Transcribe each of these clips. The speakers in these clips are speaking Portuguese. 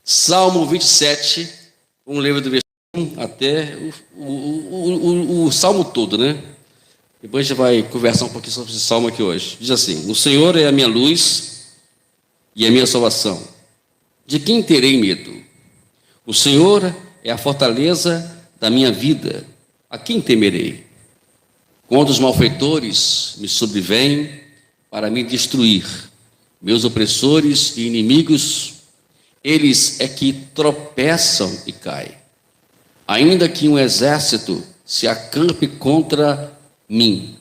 Salmo 27, vamos ler do versículo 1 até o Salmo todo, né? Depois a gente vai conversar um pouquinho sobre esse Salmo aqui hoje. Diz assim: o Senhor é a minha luz e a minha salvação. De quem terei medo? O Senhor é a fortaleza da minha vida. A quem temerei? Quando os malfeitores me sobrevêm para me destruir, meus opressores e inimigos, eles é que tropeçam e caem. Ainda que um exército se acampe contra mim,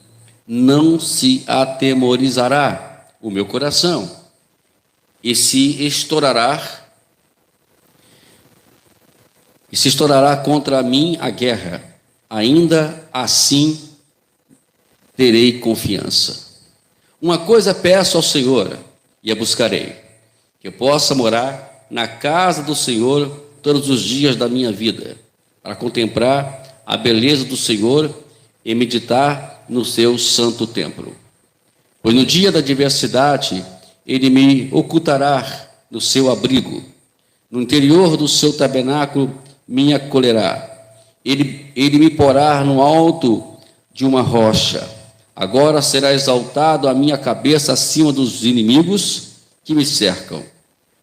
não se atemorizará o meu coração, e se estourará contra mim a guerra, ainda assim terei confiança. Uma coisa peço ao Senhor e a buscarei, que eu possa morar na casa do Senhor todos os dias da minha vida, para contemplar a beleza do Senhor e meditar no seu santo templo. Pois no dia da adversidade ele me ocultará no seu abrigo, no interior do seu tabernáculo me acolherá. Ele me porá no alto de uma rocha. Agora será exaltado a minha cabeça acima dos inimigos que me cercam.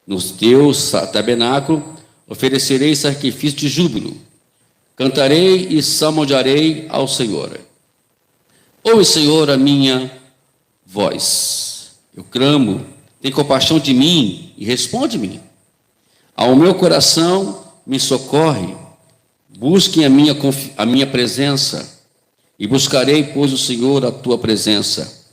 No teu tabernáculo oferecerei sacrifício de júbilo. Cantarei e salmodiarei ao Senhor. Ouve, Senhor, a minha voz. Eu clamo, tem compaixão de mim e responde-me. Ao meu coração me socorre. Busquem a minha presença. E buscarei, pois, o Senhor, a tua presença.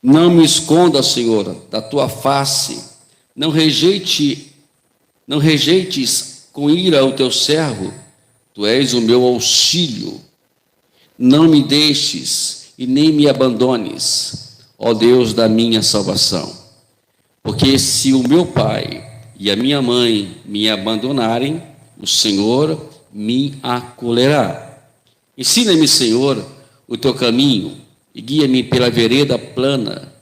Não me esconda, Senhor, da tua face. Não rejeites com ira o teu servo. Tu és o meu auxílio. Não me deixes e nem me abandones, ó Deus da minha salvação. Porque se o meu pai e a minha mãe me abandonarem, o Senhor me acolherá. Ensina-me, Senhor, o teu caminho e guia-me pela vereda plana.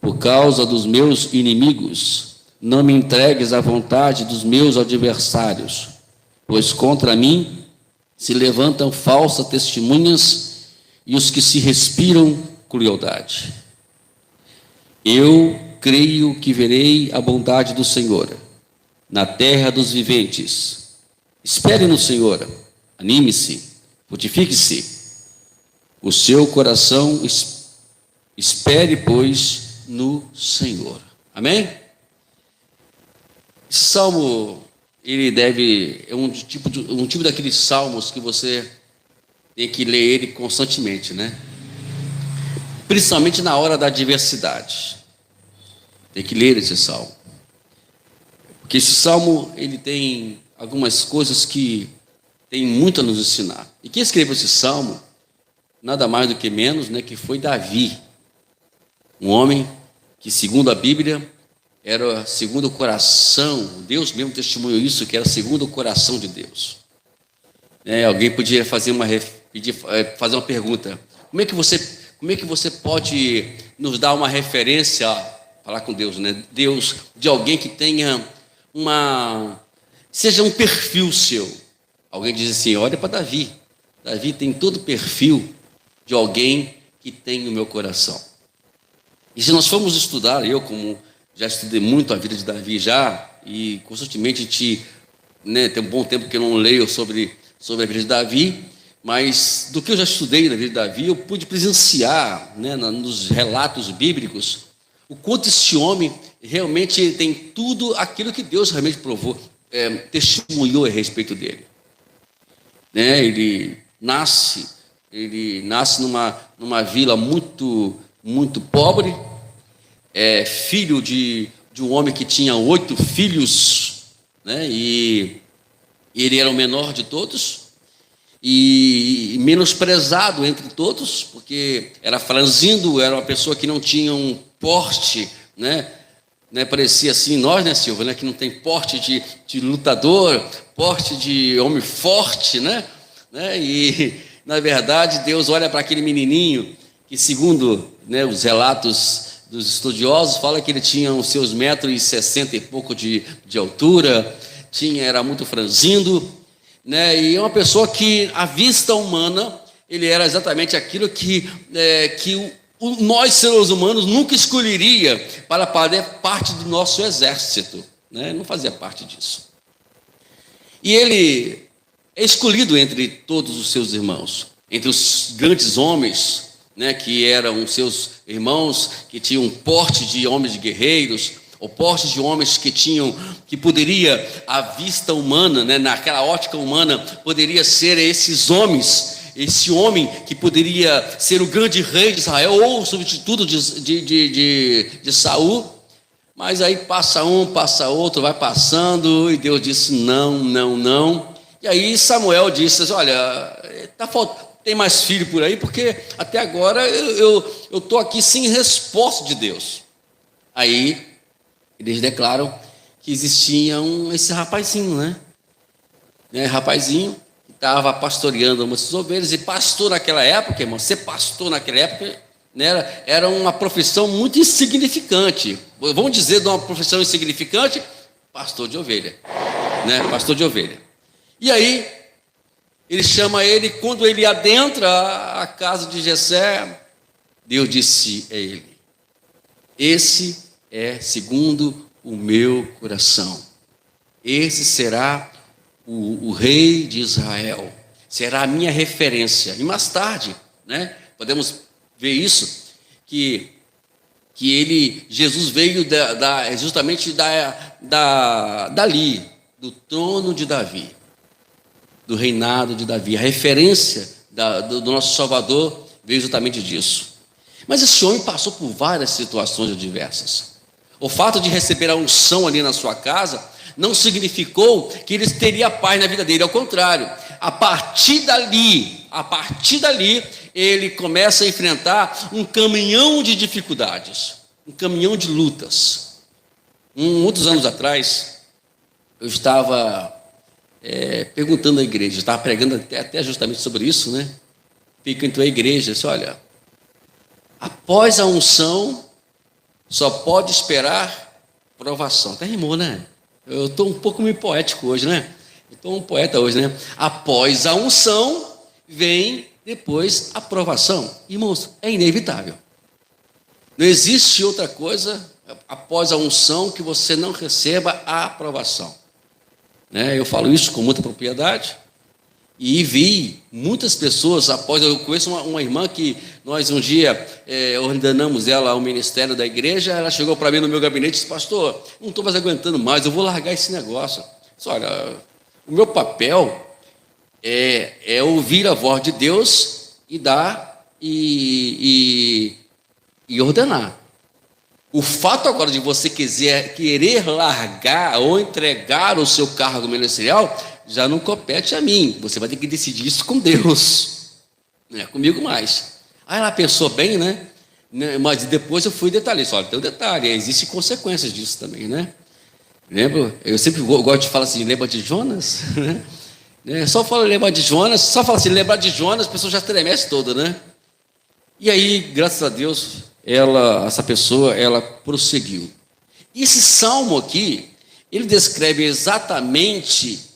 Por causa dos meus inimigos, não me entregues à vontade dos meus adversários, pois contra mim se levantam falsas testemunhas e os que se respiram crueldade. Eu creio que verei a bondade do Senhor na terra dos viventes. Espere no Senhor, anime-se, fortifique-se. O seu coração espere, pois, no Senhor. Amém? Esse salmo, é um tipo daqueles salmos que você tem que ler ele constantemente, né? Principalmente na hora da adversidade. Tem que ler esse salmo. Porque esse salmo, ele tem algumas coisas que tem muito a nos ensinar. E quem escreveu esse salmo, nada mais do que menos, né, que foi Davi. Um homem que, segundo a Bíblia, era segundo o coração, Deus mesmo testemunhou isso, que era segundo o coração de Deus. Alguém podia fazer uma pergunta: como é que você pode nos dar uma referência, falar com Deus, né? Deus, de alguém que tenha seja um perfil seu. Alguém diz assim: olha para Davi. Davi tem todo o perfil de alguém que tem o meu coração. E se nós formos estudar, eu como já estudei muito a vida de Davi e constantemente tem um bom tempo que eu não leio sobre a vida de Davi, mas do que eu já estudei na vida de Davi, eu pude presenciar, né, nos relatos bíblicos, o quanto esse homem realmente tem tudo aquilo que Deus realmente testemunhou a respeito dele. Ele nasce numa vila muito, muito pobre, filho de um homem que tinha 8 filhos, né? E ele era o menor de todos e menosprezado entre todos, porque era franzindo, era uma pessoa que não tinha um porte, né? Parecia assim, nós, né, Silva, né, que não tem porte de lutador, porte de homem forte, né? E, na verdade, Deus olha para aquele menininho que, segundo, né, os relatos dos estudiosos, fala que ele tinha os seus 1,60 m e pouco de altura, era muito franzindo, né? E é uma pessoa que, à vista humana, ele era exatamente aquilo que nós, seres humanos, nunca escolheria para fazer parte do nosso exército, né? Não fazia parte disso. E ele é escolhido entre todos os seus irmãos, entre os grandes homens, né, que eram seus irmãos, que tinham um porte de homens guerreiros, ou porte de homens que poderia, à vista humana, né, naquela ótica humana, poderia ser esses homens, esse homem que poderia ser o grande rei de Israel, ou o substituto de Saul. Mas aí passa um, passa outro, vai passando, e Deus disse não, não, não. E aí Samuel disse, olha, tem mais filho por aí, porque até agora eu estou aqui sem resposta de Deus. Aí eles declaram que existia esse rapazinho, né? Rapazinho que estava pastoreando umas ovelhas, e pastor naquela época, irmão, ser pastor naquela época, né, era uma profissão muito insignificante. Vamos dizer de uma profissão insignificante, pastor de ovelha, né? Pastor de ovelha. E aí ele chama ele, quando ele adentra a casa de Jessé, Deus disse a ele: esse é segundo o meu coração, esse será o rei de Israel, será a minha referência. E mais tarde, né, podemos ver isso, que Jesus veio justamente dali, do trono de Davi, do reinado de Davi. A referência do nosso Salvador veio justamente disso. Mas esse homem passou por várias situações adversas. O fato de receber a unção ali na sua casa não significou que ele teria paz na vida dele. Ao contrário, a partir dali, ele começa a enfrentar um caminhão de dificuldades, um caminhão de lutas. Muitos anos atrás, eu estava perguntando à igreja, eu estava pregando até justamente sobre isso, né? Entrou a igreja, disse, olha, após a unção, só pode esperar provação. Até rimou, né? Eu estou um pouco meio poético hoje, né? Eu estou um poeta hoje, né? Após a unção, vem depois a provação. Irmãos, é inevitável. Não existe outra coisa após a unção que você não receba a aprovação, né? Eu falo isso com muita propriedade. E vi muitas pessoas após. Eu conheço uma irmã que nós um dia ordenamos ela ao ministério da igreja. Ela chegou para mim no meu gabinete e disse: pastor, não estou mais aguentando mais, eu vou largar esse negócio. Eu disse, olha, o meu papel é ouvir a voz de Deus e dar e ordenar. O fato agora de você querer largar ou entregar o seu cargo ministerial já não compete a mim. Você vai ter que decidir isso com Deus, não é comigo mais. Aí ela pensou bem, né? Mas depois eu fui detalhista. Olha, tem um detalhe, existem consequências disso também, né? Lembra? Eu sempre gosto de falar assim, lembra de Jonas? Só fala lembra de Jonas, só fala assim, lembrar de Jonas, a pessoa já estremece toda, né? E aí, graças a Deus, essa pessoa prosseguiu. Esse salmo aqui, ele descreve exatamente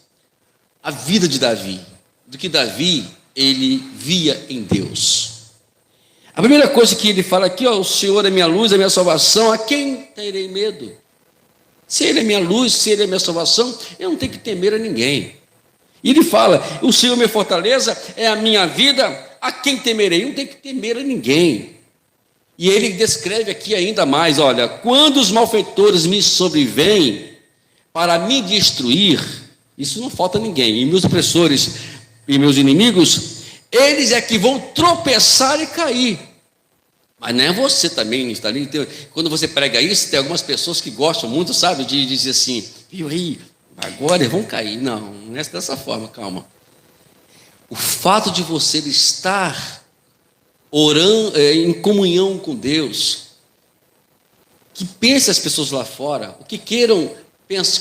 a vida de Davi, do que Davi, ele via em Deus. A primeira coisa que ele fala aqui, o Senhor é minha luz, é minha salvação, a quem terei medo? Se Ele é minha luz, se Ele é minha salvação, eu não tenho que temer a ninguém. E ele fala, o Senhor minha fortaleza, é a minha vida, a quem temerei? Eu não tenho que temer a ninguém. E ele descreve aqui ainda mais, olha, quando os malfeitores me sobrevêm para me destruir, isso não falta ninguém, e meus opressores e meus inimigos, eles é que vão tropeçar e cair. Mas não é você também, está ali. Quando você prega isso, tem algumas pessoas que gostam muito, sabe, de dizer assim, viu aí, agora eles vão cair. Não é dessa forma, calma. O fato de você estar orando, em comunhão com Deus, que pense as pessoas lá fora, o que queiram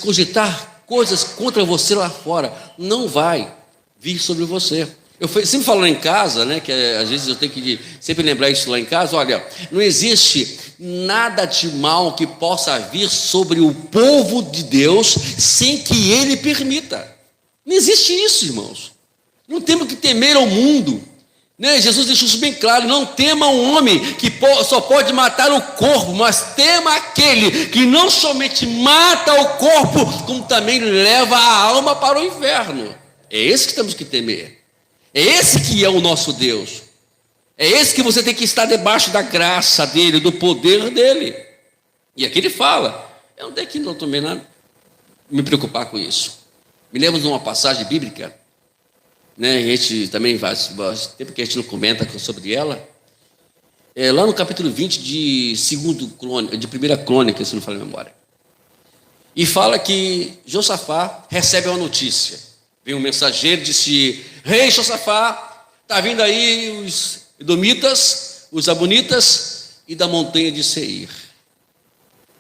cogitar coisas contra você lá fora, não vai vir sobre você. Eu sempre falo lá em casa, né, que às vezes eu tenho que sempre lembrar isso lá em casa. Olha, não existe nada de mal que possa vir sobre o povo de Deus sem que Ele permita. Não existe isso, irmãos. Não temos que temer ao mundo, né? Jesus deixou isso bem claro: não tema um homem que só pode matar o corpo, mas tema aquele que não somente mata o corpo, como também leva a alma para o inferno. É esse que temos que temer. É esse que é o nosso Deus. É esse que você tem que estar debaixo da graça dele, do poder dele. E aqui ele fala: eu não tenho que não tomei nada me preocupar com isso. Me lembro de uma passagem bíblica, né? A gente também faz tempo que a gente não comenta sobre ela. Lá no capítulo 20 de 1 Crônica, se não falha a memória. E fala que Josafá recebe uma notícia. Vem um mensageiro e disse: rei Josafá, está vindo aí os edomitas, os amonitas e da montanha de Seir.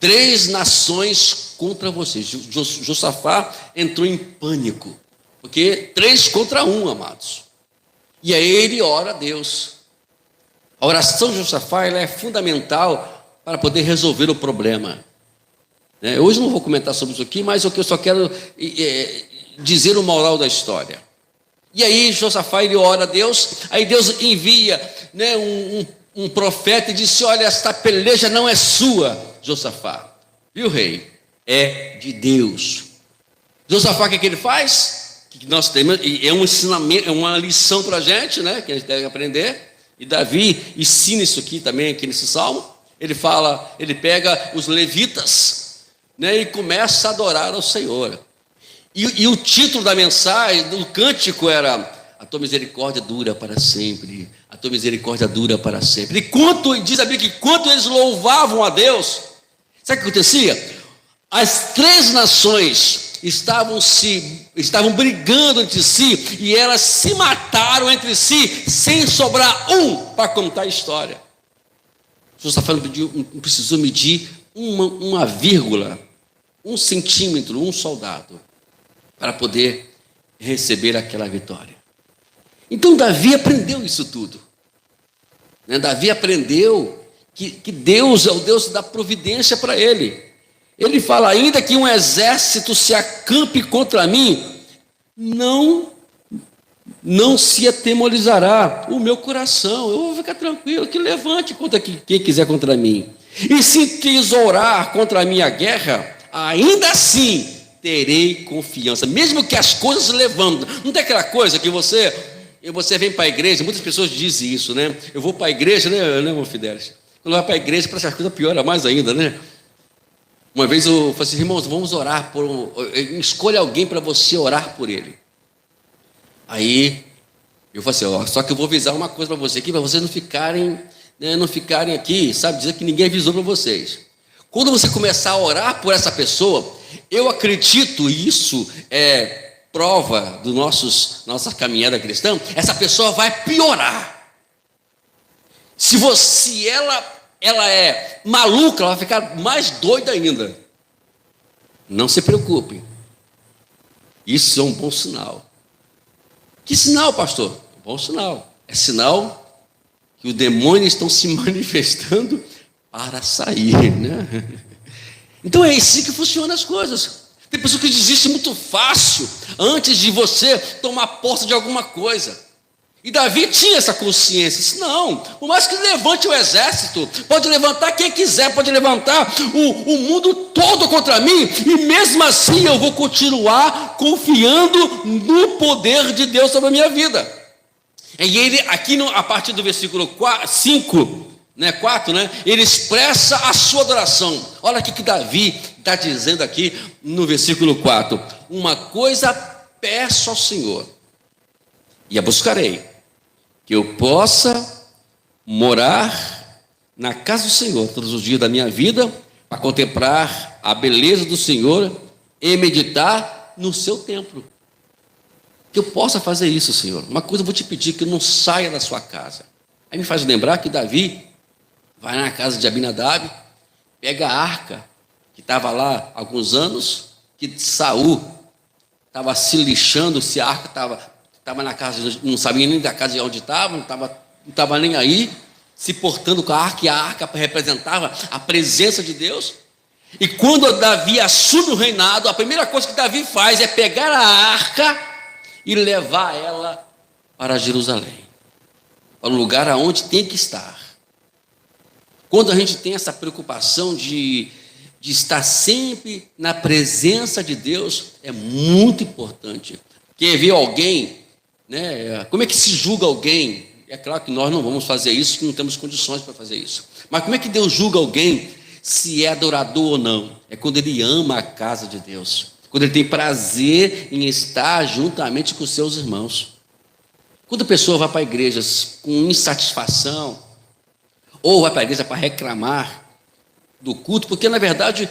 3 nações contra você. Josafá entrou em pânico, porque 3 contra 1, amados. E aí ele ora a Deus. A oração de Josafá, ela é fundamental para poder resolver o problema. Hoje não vou comentar sobre isso aqui, mas o que eu só quero dizer o moral da história. E aí Josafá, ele ora a Deus. Aí Deus envia, né, um profeta e disse: olha, esta peleja não é sua, Josafá, viu, rei? É de Deus. Josafá, o que ele faz? Que nós temos, é um ensinamento, é uma lição para a gente, né, que a gente deve aprender. E Davi ensina isso aqui também, aqui nesse salmo. Ele fala, ele pega os levitas, né, e começa a adorar ao Senhor. E o título da mensagem, do cântico era: a tua misericórdia dura para sempre, a tua misericórdia dura para sempre. E diz a Bíblia que quanto eles louvavam a Deus, sabe o que acontecia? As 3 nações estavam brigando entre si, e elas se mataram entre si, sem sobrar um para contar a história. Josafá não precisou medir uma vírgula, 1 centímetro, um soldado, para poder receber aquela vitória. Então Davi aprendeu isso tudo, né? Davi aprendeu que Deus é o Deus da providência para ele. Ele fala: ainda que um exército se acampe contra mim, não se atemorizará o meu coração. Eu vou ficar tranquilo, que levante contra quem quiser contra mim. E se quis orar contra a minha guerra, ainda assim terei confiança, mesmo que as coisas se levantem. Não tem aquela coisa que você vem para a igreja, muitas pessoas dizem isso, né? Eu vou para a igreja, né, irmão Fidelis? Quando vai para a igreja, parece que a coisa piora mais ainda, né? Uma vez eu falei assim: irmãos, vamos orar escolha alguém para você orar por ele. Aí eu falei assim: só que eu vou avisar uma coisa para você aqui, para vocês não ficarem aqui, sabe, dizer que ninguém avisou para vocês. Quando você começar a orar por essa pessoa, eu acredito, e isso é prova do nossa caminhada cristã, essa pessoa vai piorar. Se ela é maluca, ela vai ficar mais doida ainda. Não se preocupe. Isso é um bom sinal. Que sinal, pastor? Bom sinal. É sinal que os demônios estão se manifestando para sair, né? Então é assim que funcionam as coisas. Tem pessoas que desistem muito fácil antes de você tomar posse de alguma coisa. E Davi tinha essa consciência. Disse: não, por mais que levante o exército, pode levantar quem quiser, pode levantar o mundo todo contra mim, e mesmo assim eu vou continuar confiando no poder de Deus sobre a minha vida. E ele, aqui a partir do versículo 4, ele expressa a sua adoração. Olha o que Davi está dizendo aqui no versículo 4: uma coisa peço ao Senhor, e a buscarei, que eu possa morar na casa do Senhor todos os dias da minha vida, para contemplar a beleza do Senhor e meditar no seu templo. Que eu possa fazer isso, Senhor. Uma coisa eu vou te pedir: que eu não saia da sua casa. Aí me faz lembrar que Davi vai na casa de Abinadab, pega a arca que estava lá há alguns anos, que Saul estava se lixando se a arca estava na casa, não sabia nem da casa de onde estava, não estava nem aí, se portando com a arca, e a arca representava a presença de Deus. E quando Davi assume o reinado, a primeira coisa que Davi faz é pegar a arca e levar ela para Jerusalém, para o lugar aonde tem que estar. Quando a gente tem essa preocupação de estar sempre na presença de Deus, é muito importante. Porque ver alguém, né, como é que se julga alguém? É claro que nós não vamos fazer isso, que não temos condições para fazer isso. Mas como é que Deus julga alguém, se é adorador ou não? É quando ele ama a casa de Deus, quando ele tem prazer em estar juntamente com os seus irmãos. Quando a pessoa vai para a igreja com insatisfação, ou vai para a igreja para reclamar do culto, porque na verdade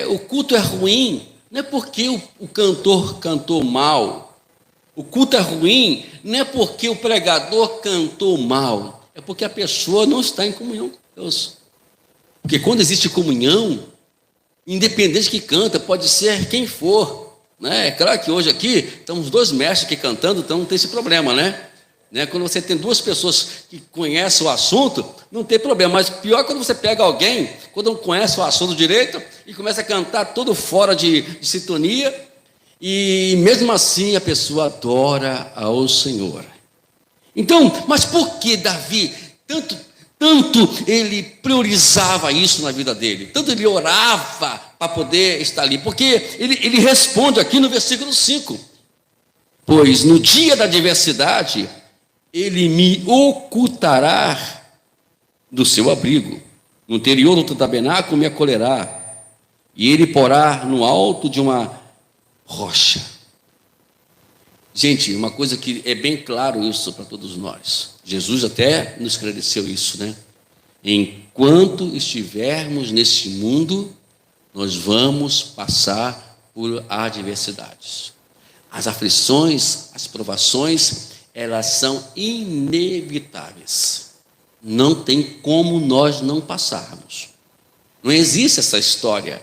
o culto é ruim, não é porque o cantor cantou mal. O culto é ruim, não é porque o pregador cantou mal, é porque a pessoa não está em comunhão com Deus. Porque quando existe comunhão, independente que canta, pode ser quem for, né? É claro que hoje aqui estamos 2 mestres aqui cantando, então não tem esse problema, né? Quando você tem 2 pessoas que conhecem o assunto, não tem problema. Mas pior é quando você pega alguém, quando não conhece o assunto direito, e começa a cantar todo fora de sintonia, e mesmo assim a pessoa adora ao Senhor. Então, mas por que Davi tanto ele priorizava isso na vida dele? Tanto ele orava para poder estar ali? Porque ele responde aqui no versículo 5: pois no dia da adversidade ele me ocultará do seu abrigo, no interior do tabernáculo me acolherá, e ele porá no alto de uma rocha. Gente, uma coisa que é bem claro isso para todos nós. Jesus até nos esclareceu isso, né? Enquanto estivermos neste mundo, nós vamos passar por adversidades. As aflições, as provações, elas são inevitáveis. Não tem como nós não passarmos. Não existe essa história.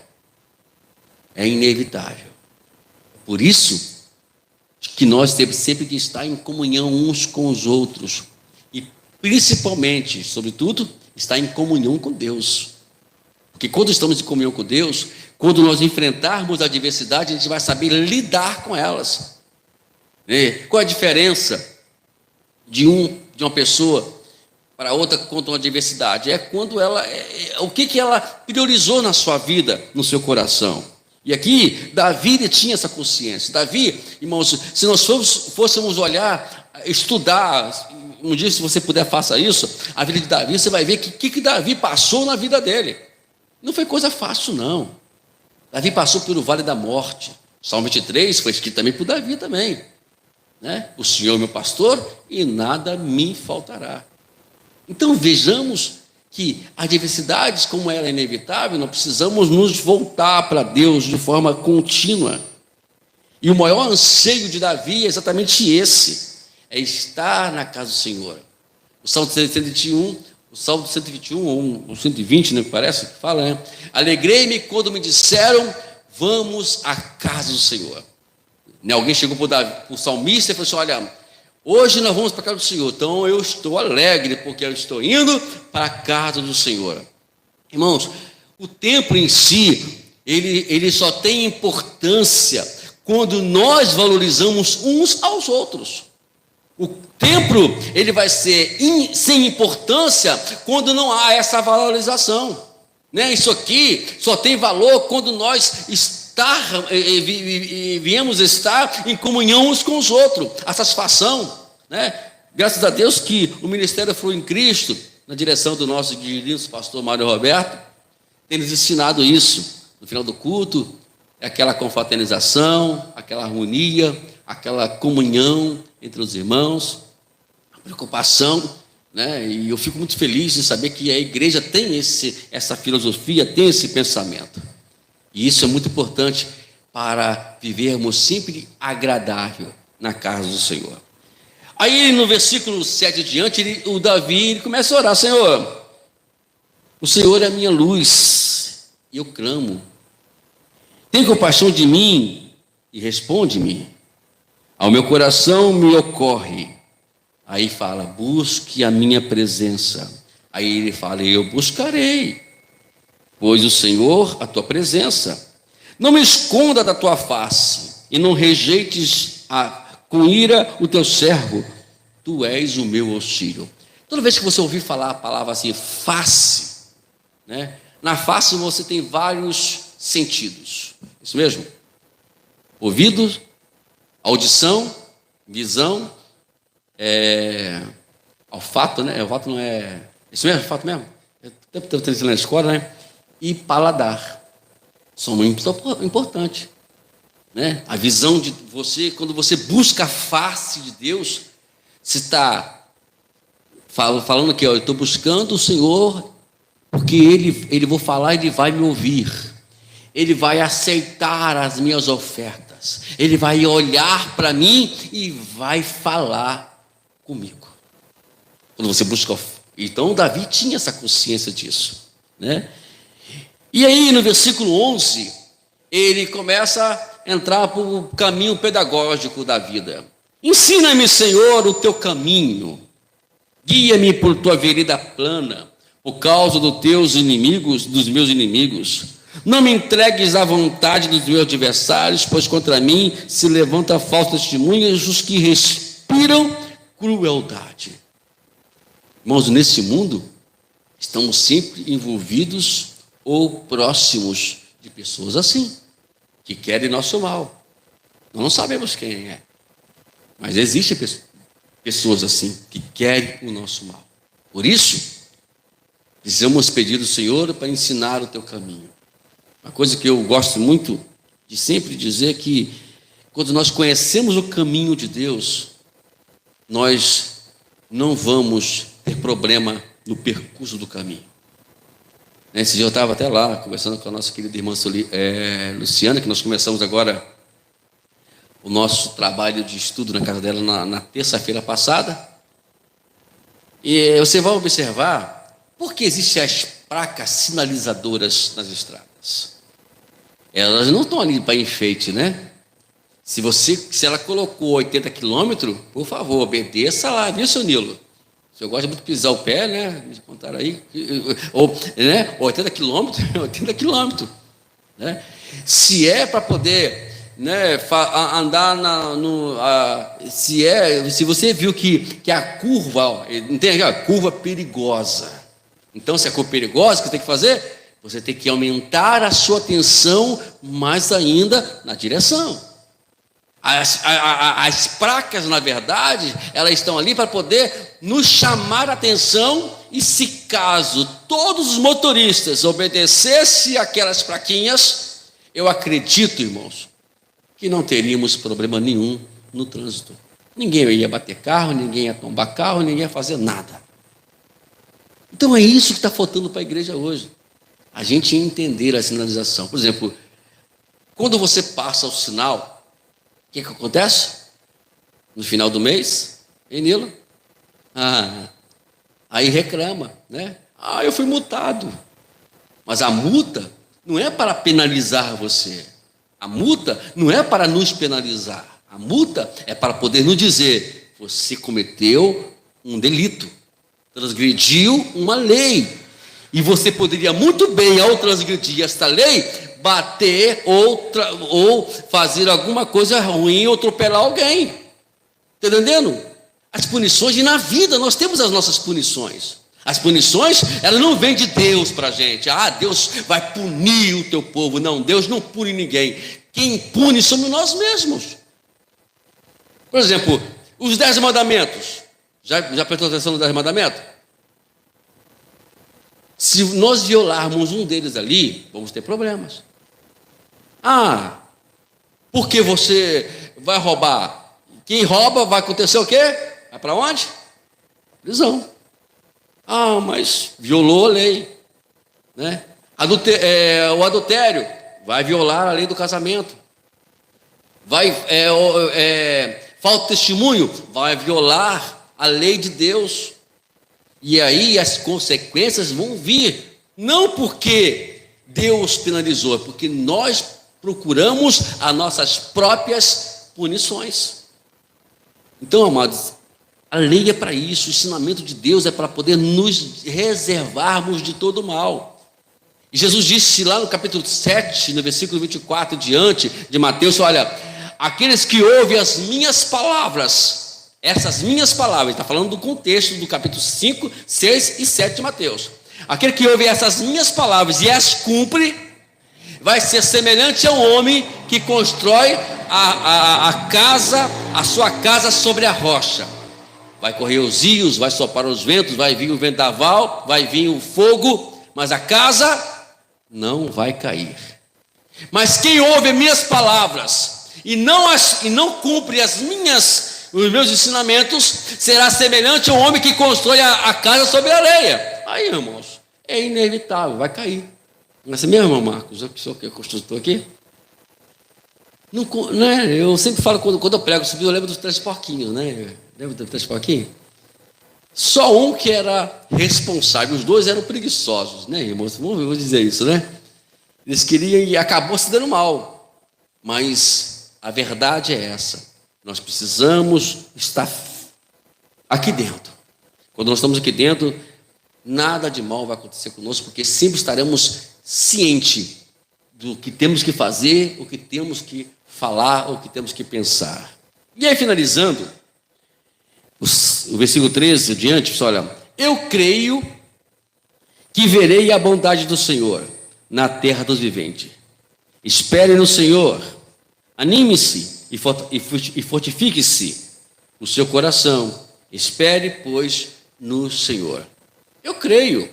É inevitável. Por isso que nós temos sempre que estar em comunhão uns com os outros. E principalmente, sobretudo, estar em comunhão com Deus. Porque quando estamos em comunhão com Deus, quando nós enfrentarmos a adversidade, a gente vai saber lidar com elas. Qual a diferença de uma pessoa para outra contra uma adversidade? É quando ela, o que ela priorizou na sua vida, no seu coração. E aqui, Davi tinha essa consciência. Davi, irmãos, se nós fôssemos olhar, estudar, um dia se você puder faça isso, a vida de Davi, você vai ver que Davi passou na vida dele. Não foi coisa fácil, não. Davi passou pelo vale da morte. Salmo 23 foi escrito também por Davi também. O Senhor é meu pastor e nada me faltará. Então vejamos que as adversidades, como ela é inevitável, nós precisamos nos voltar para Deus de forma contínua. E o maior anseio de Davi é exatamente esse: é estar na casa do Senhor. O Salmo 121, o Salmo 121 ou 120, né, parece que fala, né? Alegrei-me quando me disseram, vamos à casa do Senhor. Alguém chegou para o salmista e falou assim: olha, hoje nós vamos para a casa do Senhor, então eu estou alegre, porque eu estou indo para a casa do Senhor. Irmãos, o templo em si, ele só tem importância quando nós valorizamos uns aos outros. O templo, ele vai ser sem importância quando não há essa valorização. Isso aqui só tem valor quando nós viemos estar em comunhão uns com os outros, a satisfação, Graças a Deus que o Ministério Flui em Cristo, na direção do nosso querido pastor Mário Roberto, tem nos ensinado isso. No final do culto, é aquela confraternização, aquela harmonia, aquela comunhão entre os irmãos, a preocupação, E eu fico muito feliz em saber que a igreja tem essa filosofia, tem esse pensamento. E isso é muito importante para vivermos sempre agradável na casa do Senhor. Aí no versículo 7 adiante, o Davi começa a orar: Senhor, o Senhor é a minha luz, e eu clamo. Tem compaixão de mim e responde-me. Ao meu coração me ocorre. Aí fala, busque a minha presença. Aí ele fala, eu buscarei, pois o Senhor, a tua presença. Não me esconda da tua face, e não rejeites com ira o teu servo. Tu és o meu auxílio. Toda vez que você ouvir falar a palavra assim, face, né? Na face você tem vários sentidos. Isso mesmo? Ouvido, audição, visão, olfato, né? Olfato não é... Isso mesmo? Olfato mesmo? Eu estou tendo na escola, né? E paladar. São muito importantes. Né? A visão de você, quando você busca a face de Deus, você está falando aqui, ó, eu estou buscando o Senhor, porque Ele vou falar, Ele vai me ouvir. Ele vai aceitar as minhas ofertas. Ele vai olhar para mim e vai falar comigo. Quando você busca. Então, Davi tinha essa consciência disso. Né? E aí, no versículo 11, ele começa a entrar para o caminho pedagógico da vida. Ensina-me, Senhor, o teu caminho. Guia-me por tua vereda plana, por causa dos teus inimigos, dos meus inimigos. Não me entregues à vontade dos meus adversários, pois contra mim se levanta falsas testemunhas os que respiram crueldade. Irmãos, nesse mundo, estamos sempre envolvidos ou próximos de pessoas assim, que querem nosso mal. Nós não sabemos quem é, mas existem pessoas assim, que querem o nosso mal. Por isso, precisamos pedir ao Senhor para ensinar o teu caminho. Uma coisa que eu gosto muito de sempre dizer é que, quando nós conhecemos o caminho de Deus, nós não vamos ter problema no percurso do caminho. Esse dia eu estava até lá, conversando com a nossa querida irmã Luciana, que nós começamos agora o nosso trabalho de estudo na casa dela na terça-feira passada. E você vai observar por que existem as placas sinalizadoras nas estradas. Elas não estão ali para enfeite, né? Se ela colocou 80 quilômetros, por favor, obedeça lá, viu, seu Nilo? O senhor gosta muito de pisar o pé, né? Me contaram aí. Né? 80 quilômetros, 80 quilômetros. Né? Se é para poder, né, andar se você viu que a curva, entende? A curva perigosa. Então, se a curva perigosa, o que você tem que fazer? Você tem que aumentar a sua atenção mais ainda na direção. As placas, na verdade, elas estão ali para poder nos chamar a atenção, e se caso todos os motoristas obedecessem aquelas plaquinhas, eu acredito, irmãos, que não teríamos problema nenhum no trânsito. Ninguém ia bater carro, ninguém ia tombar carro, ninguém ia fazer nada. Então é isso que está faltando para a igreja hoje. A gente entender a sinalização. Por exemplo, quando você passa o sinal, o que acontece? No final do mês, hein, Nilo? Aí reclama, né? Eu fui multado. Mas a multa não é para penalizar você. A multa não é para nos penalizar. A multa é para poder nos dizer: você cometeu um delito, transgrediu uma lei. E você poderia muito bem, ao transgredir esta lei, bater ou fazer alguma coisa ruim ou atropelar alguém. Está entendendo? As punições, e na vida nós temos as nossas punições. As punições, elas não vêm de Deus para a gente. Deus vai punir o teu povo. Não, Deus não pune ninguém. Quem pune somos nós mesmos. Por exemplo, os 10 mandamentos. Já prestou atenção nos 10 mandamentos? Se nós violarmos um deles ali, vamos ter problemas. Porque você vai roubar. Quem rouba vai acontecer o quê? Vai para onde? Prisão. Mas violou a lei. Né? O adultério vai violar a lei do casamento. Falta de testemunho, vai violar a lei de Deus. E aí as consequências vão vir, não porque Deus penalizou, é porque nós procuramos as nossas próprias punições. Então, amados, a lei é para isso, o ensinamento de Deus é para poder nos reservarmos de todo mal. E Jesus disse lá no capítulo 7, no versículo 24 diante de Mateus, olha, aqueles que ouvem as minhas palavras, essas minhas palavras, está falando do contexto do capítulo 5, 6 e 7 de Mateus. Aquele que ouve essas minhas palavras e as cumpre, vai ser semelhante a um homem que constrói a sua casa sobre a rocha. Vai correr os rios, vai soprar os ventos, vai vir o vendaval, vai vir o fogo, mas a casa não vai cair. Mas quem ouve minhas palavras e não cumpre os meus ensinamentos, será semelhante a um homem que constrói a casa sobre a areia. Aí, irmãos, é inevitável, vai cair. Não é assim mesmo, irmão Marcos? A pessoa que é construtor aqui? Não, né? Eu sempre falo, quando eu prego, eu lembro dos 3 porquinhos, né? Lembra dos 3 porquinhos? Só um que era responsável, os 2 eram preguiçosos, né, irmãos? Vamos dizer isso, né? Eles queriam e acabou se dando mal. Mas a verdade é essa. Nós precisamos estar aqui dentro. Quando nós estamos aqui dentro, nada de mal vai acontecer conosco, porque sempre estaremos cientes do que temos que fazer, o que temos que falar, o que temos que pensar. E aí, finalizando, o versículo 13 adiante, olha, eu creio que verei a bondade do Senhor na terra dos viventes. Espere no Senhor, anime-se e fortifique-se o seu coração. Espere, pois, no Senhor. Eu creio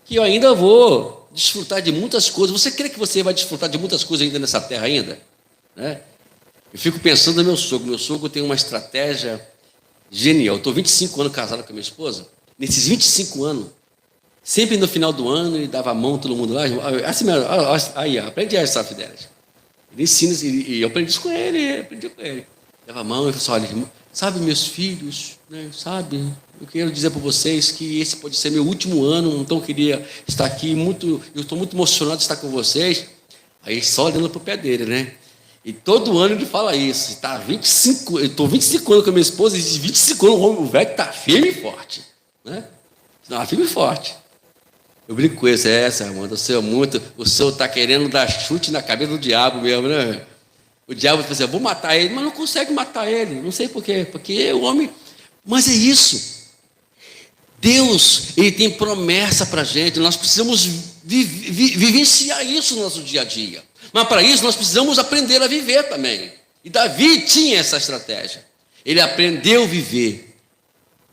que eu ainda vou desfrutar de muitas coisas. Você crê que você vai desfrutar de muitas coisas ainda nessa terra ainda? Né? Eu fico pensando no meu sogro. Meu sogro tem uma estratégia genial. Eu estou 25 anos casado com a minha esposa. Nesses 25 anos, sempre no final do ano, ele dava a mão a todo mundo lá. Assim mesmo, aí, aprende essa fidelidade. Ele ensina, e eu aprendi isso com ele, Dava a mão e falou assim, olha, sabe, meus filhos, né, sabe, eu quero dizer para vocês que esse pode ser meu último ano, então eu queria estar aqui, eu estou muito emocionado de estar com vocês. Aí só olhando para o pé dele, né? E todo ano ele fala isso. Tá 25, eu estou 25 anos com a minha esposa, e 25 anos o velho está firme e forte. Né? Não, firme e forte. Eu brinco com isso, Armando, o senhor está querendo dar chute na cabeça do diabo mesmo, né? O diabo pensa, vou matar ele, mas não consegue matar ele, não sei por quê, porque o homem, mas é isso. Deus, Ele tem promessa para a gente, nós precisamos vivenciar isso no nosso dia a dia. Mas para isso nós precisamos aprender a viver também. E Davi tinha essa estratégia. Ele aprendeu a viver.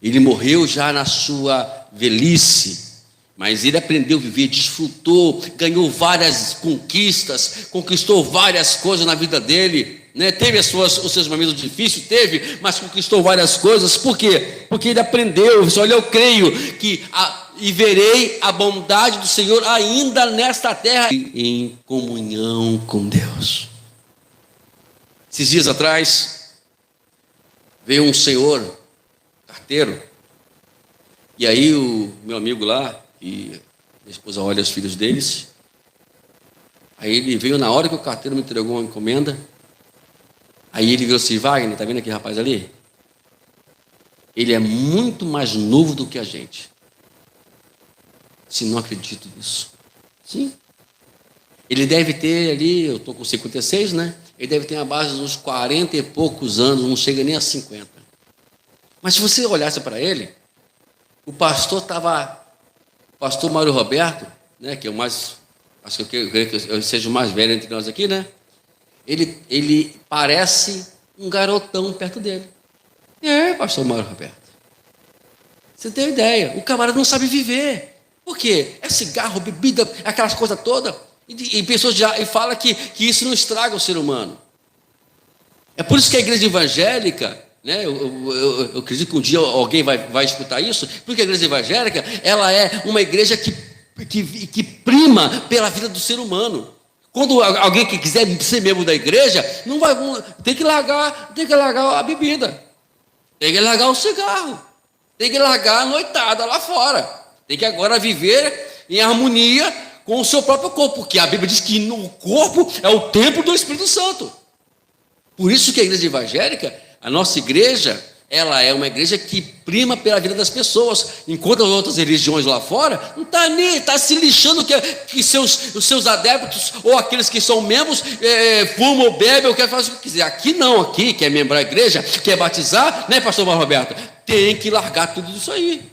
Ele morreu já na sua velhice, mas ele aprendeu a viver, desfrutou, ganhou várias conquistas, conquistou várias coisas na vida dele, né? Teve os seus momentos difíceis, mas conquistou várias coisas. Por quê? Porque ele aprendeu. Olha, eu creio que e verei a bondade do Senhor ainda nesta terra, em comunhão com Deus. Esses dias atrás veio um senhor carteiro, e aí o meu amigo lá, e minha esposa olha os filhos deles, aí ele veio na hora que o carteiro me entregou uma encomenda. Aí ele viu assim, Wagner, está vendo aquele rapaz ali? Ele é muito mais novo do que a gente. Se não acredito nisso. Sim. Ele deve ter ali, eu estou com 56, né? Ele deve ter a base de uns 40 e poucos anos, não chega nem a 50. Mas se você olhasse para ele, o pastor Mário Roberto, né, que é o mais, acho que eu seja o mais velho entre nós aqui, né? Ele parece um garotão perto dele. Pastor Mário Roberto. Você tem ideia, o camarada não sabe viver. Por quê? É cigarro, bebida, aquelas coisas todas. E pessoas já falam que isso não estraga o ser humano. É por isso que a igreja evangélica, né, eu acredito que um dia alguém vai escutar isso, porque a igreja evangélica, ela é uma igreja que prima pela vida do ser humano. Quando alguém que quiser ser membro da igreja, tem que largar a bebida, tem que largar o cigarro, tem que largar a noitada lá fora, tem que agora viver em harmonia com o seu próprio corpo, porque a Bíblia diz que o corpo é o templo do Espírito Santo. Por isso que a igreja evangélica, a nossa igreja, Ela é uma igreja que prima pela vida das pessoas, enquanto as outras religiões lá fora não está nem, está se lixando que os seus adeptos ou aqueles que são membros fumam ou bebem ou querem fazer o que quiser. Aqui não, aqui quer membrar a igreja, quer batizar, né, pastor Marco Roberto? Tem que largar tudo isso aí.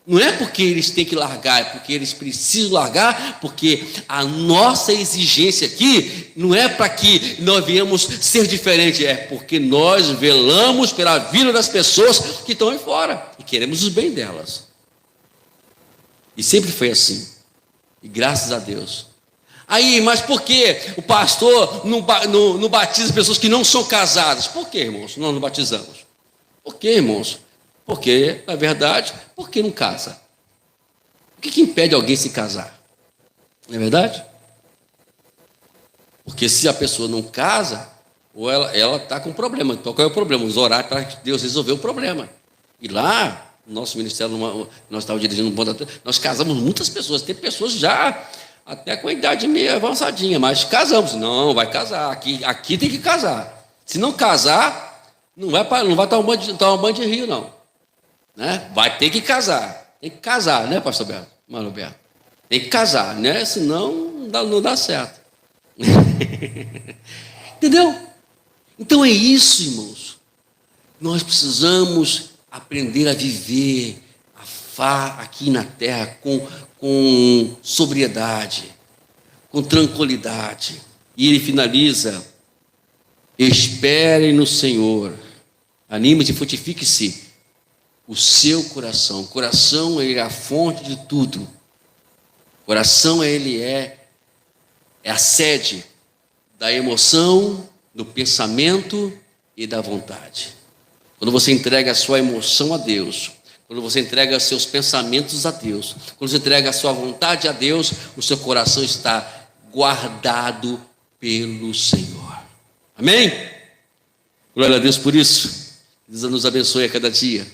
Não é porque eles têm que largar, é porque eles precisam largar, porque a nossa exigência aqui não é para que nós venhamos ser diferentes, é porque nós velamos pela vida das pessoas que estão aí fora e queremos o bem delas. E sempre foi assim, e graças a Deus. Aí, mas por que o pastor não batiza pessoas que não são casadas? Por que, irmãos, nós não batizamos? Por que, irmãos? Porque, na verdade, por que não casa? O que impede alguém se casar? Não é verdade? Porque se a pessoa não casa, ou ela está com problema. Então qual é o problema? Vamos orar para Deus resolver o problema. E lá, no nosso ministério, nós estávamos dirigindo um ponto, nós casamos muitas pessoas. Tem pessoas já até com a idade meio avançadinha, mas casamos. Não, vai casar. Aqui tem que casar. Se não casar, não vai tomar um banho de rio, não. Né? Vai ter que casar. Tem que casar, né, pastor Beto? Mano Beto? Tem que casar, né? Senão não dá certo. Entendeu? Então é isso, irmãos. Nós precisamos aprender a viver aqui na terra com sobriedade, com tranquilidade. E ele finaliza: espere no Senhor, anime-se e fortifique-se o seu coração. O coração, ele é a fonte de tudo. O coração, ele é a sede da emoção, do pensamento e da vontade. Quando você entrega a sua emoção a Deus, quando você entrega os seus pensamentos a Deus, quando você entrega a sua vontade a Deus, o seu coração está guardado pelo Senhor. Amém? Glória a Deus por isso. Deus nos abençoe a cada dia.